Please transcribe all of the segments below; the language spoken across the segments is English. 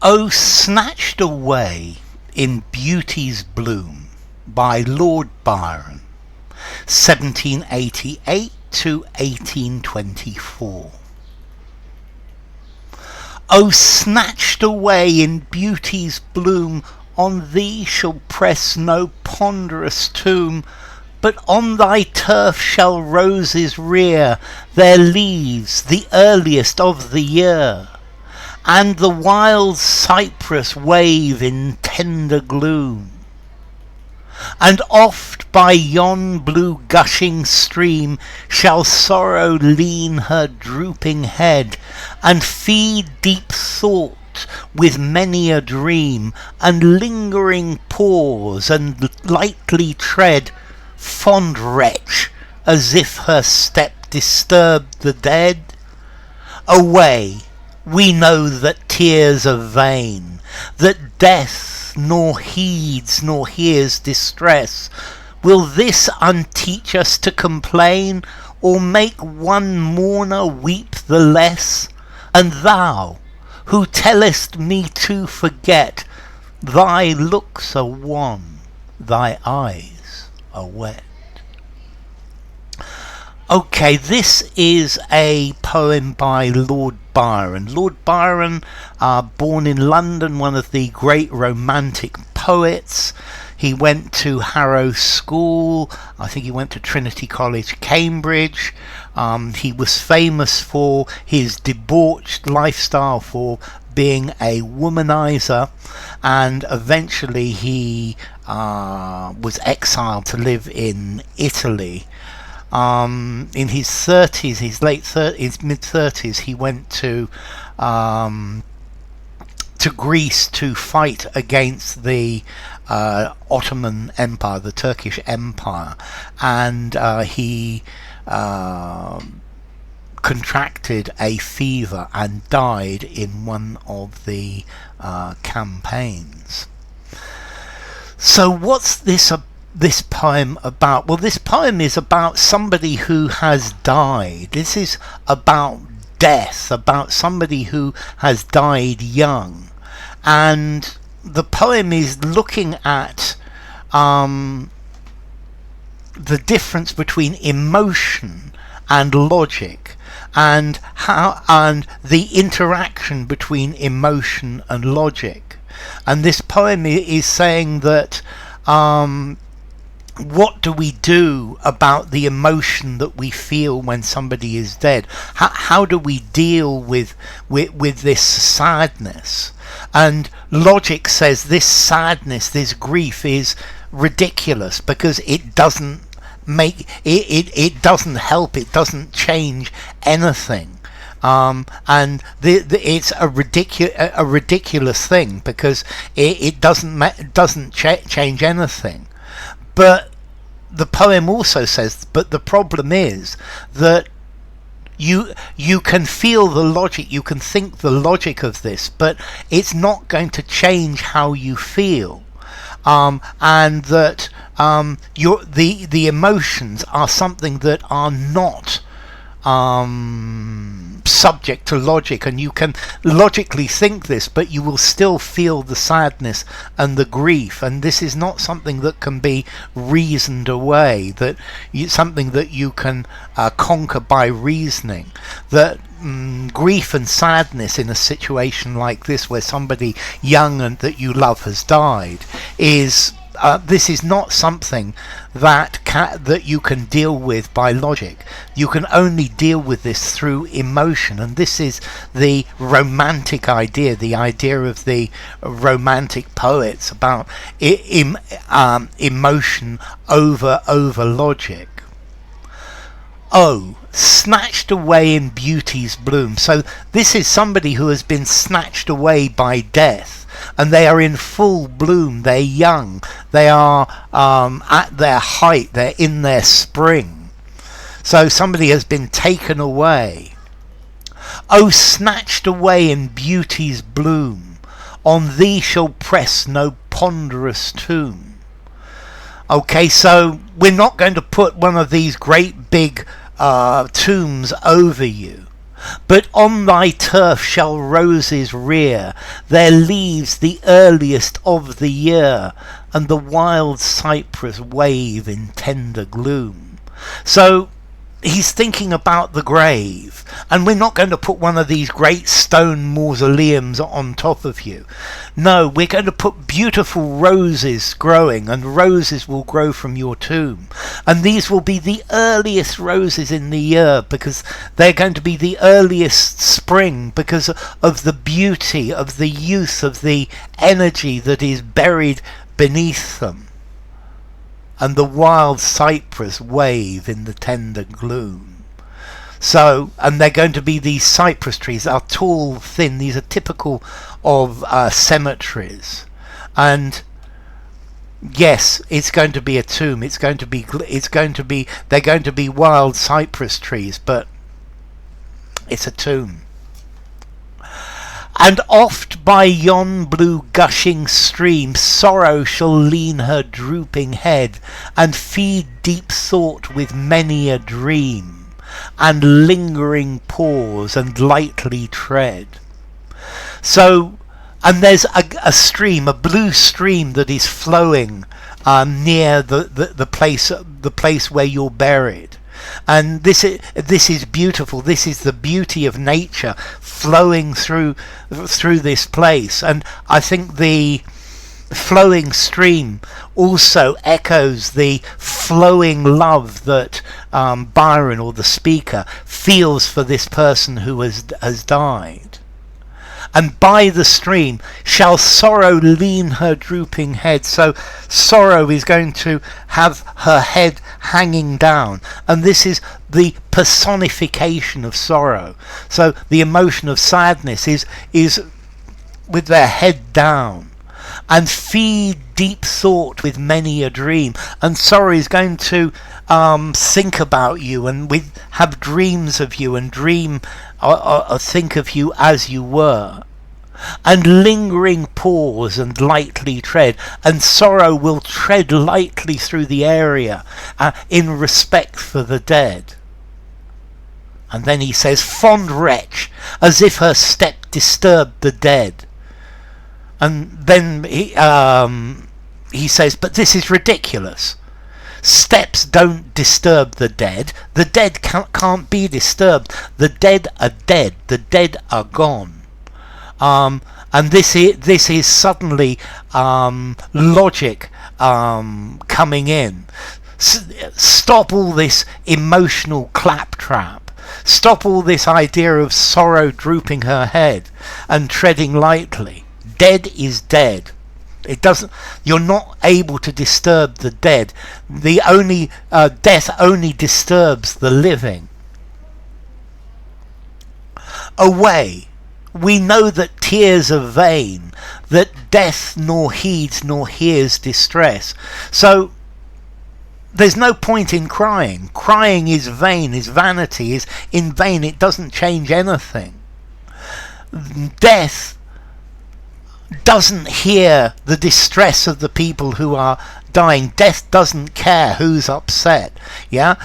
Oh, snatched away in beauty's bloom by Lord Byron, 1788 to 1824. Oh, snatched away in beauty's bloom, on thee shall press no ponderous tomb, but on thy turf shall roses rear their leaves the earliest of the year, and the wild cypress wave in tender gloom. And oft by yon blue gushing stream shall sorrow lean her drooping head, and feed deep thought with many a dream, and lingering pause and lightly tread, fond wretch, as if her step disturbed the dead. Away, we know that tears are vain, that death nor heeds nor hears distress. Will this unteach us to complain, or make one mourner weep the less? And thou, who tellest me to forget, thy looks are wan, thy eyes are wet. Okay, this is a poem by Lord Byron. Lord Byron, born in London, one of the great romantic poets. He went to Harrow School. I think he went to Trinity College, Cambridge. He was famous for his debauched lifestyle, for being a womanizer, and eventually he was exiled to live in Italy. In his 30s, his mid-30s, he went to Greece to fight against the Ottoman Empire, the Turkish Empire, and he contracted a fever and died in one of the campaigns. So what's this poem about? Well, this poem is about somebody who has died. This is about death, about somebody who has died young. And the poem is looking at the difference between emotion and logic, and the interaction between emotion and logic. And this poem is saying that what do we do about the emotion that we feel when somebody is dead? How do we deal with this sadness? And logic says this sadness, this grief is ridiculous because it doesn't it doesn't help, it doesn't change anything. And it's a ridiculous thing because it doesn't change anything. But the poem also says, but the problem is that you can feel the logic, you can think the logic of this, but it's not going to change how you feel. And that the emotions are something that are not subject to logic, and you can logically think this, but you will still feel the sadness and the grief, and this is not something that can be reasoned away, something that you can conquer by reasoning. That grief and sadness in a situation like this, where somebody young and that you love has died, is this is not something that you can deal with by logic. You can only deal with this through emotion, and this is the romantic idea, the idea of the romantic poets about emotion over logic. Oh, snatched away in beauty's bloom. So this is somebody who has been snatched away by death, and they are in full bloom, they're young, they are at their height, they're in their spring. So somebody has been taken away. Oh, snatched away in beauty's bloom, on thee shall press no ponderous tomb. Okay, so we're not going to put one of these great big tombs over you. But on thy turf shall roses rear their leaves the earliest of the year, and the wild cypress wave in tender gloom. So he's thinking about the grave, and we're not going to put one of these great stone mausoleums on top of you. No, we're going to put beautiful roses growing, and roses will grow from your tomb. And these will be the earliest roses in the year, because they're going to be the earliest spring, because of the beauty, of the youth, of the energy that is buried beneath them. And the wild cypress wave in the tender gloom. So, and they're going to be these cypress trees that are tall, thin. These are typical of cemeteries. And yes, it's going to be a tomb. They're going to be wild cypress trees, but it's a tomb. And oft by yon blue gushing stream sorrow shall lean her drooping head, and feed deep thought with many a dream, and lingering pause and lightly tread. So, and there's a stream, a blue stream that is flowing near the place where you're buried. And this is beautiful. This is the beauty of nature flowing through this place. And I think the flowing stream also echoes the flowing love that Byron, or the speaker, feels for this person who has died. And by the stream shall sorrow lean her drooping head. So sorrow is going to have her head hanging down. And this is the personification of sorrow. So the emotion of sadness is with their head down. And feed deep thought with many a dream. And sorrow is going to think about you, and have dreams of you, and dream or think of you as you were. And lingering pause and lightly tread, and sorrow will tread lightly through the area in respect for the dead. And then he says, fond wretch, as if her step disturbed the dead. And then he says, but this is ridiculous. Steps don't disturb the dead. The dead can't be disturbed. The dead are dead. The dead are gone. And this is suddenly logic coming in. Stop all this emotional claptrap. Stop all this idea of sorrow drooping her head and treading lightly. Dead is dead. It doesn't. You're not able to disturb the dead. The only death only disturbs the living. Away. We know that tears are vain, that death nor heeds nor hears distress. So there's no point in crying. Crying is vain, is vanity, is in vain. It doesn't change anything. Death doesn't hear the distress of the people who are dying. Death doesn't care who's upset. Yeah,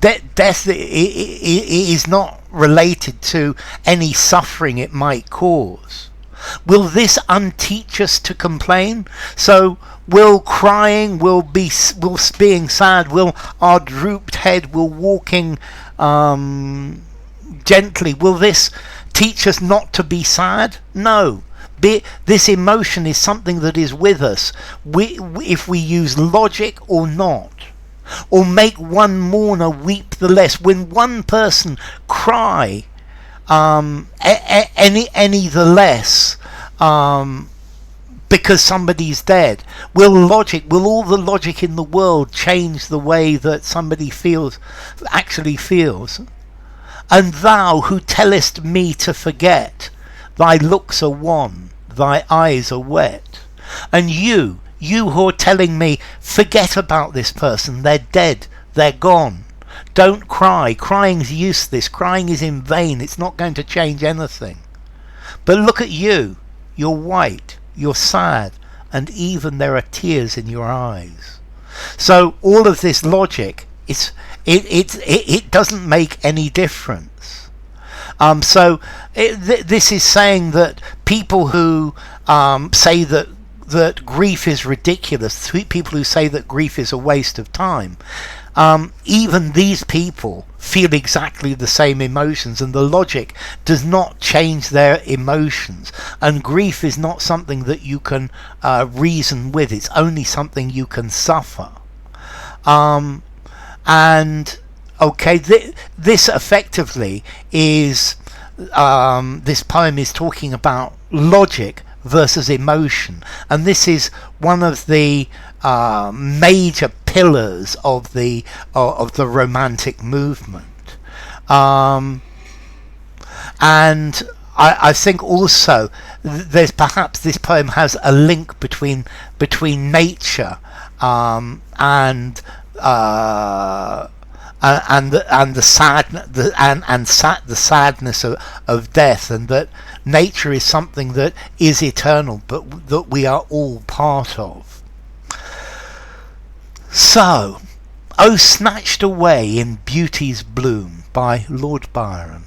death is not related to any suffering it might cause. Will this unteach us to complain? So will crying, will being sad, will our drooped head, will walking gently, will this teach us not to be sad? No. This emotion is something that is with us, if we use logic or not. Or make one mourner weep the less. When one person cry any the less because somebody's dead, will all the logic in the world change the way that somebody actually feels? And thou who tellest me to forget, thy looks are wan, thy eyes are wet. And you who are telling me, forget about this person, they're dead, they're gone. Don't cry. Crying's useless. Crying is in vain. It's not going to change anything. But look at you. You're white, you're sad, and even there are tears in your eyes. So all of this logic, it doesn't make any difference. This is saying that people who say that grief is ridiculous, people who say that grief is a waste of time, even these people feel exactly the same emotions, and the logic does not change their emotions. And grief is not something that you can reason with, it's only something you can suffer. And okay, this effectively is this poem is talking about logic versus emotion, and this is one of the major pillars of the romantic movement. And I think also there's perhaps this poem has a link between nature and the sadness of death, and that nature is something that is eternal, but that we are all part of. So, "Oh, snatched away in beauty's bloom" by Lord Byron.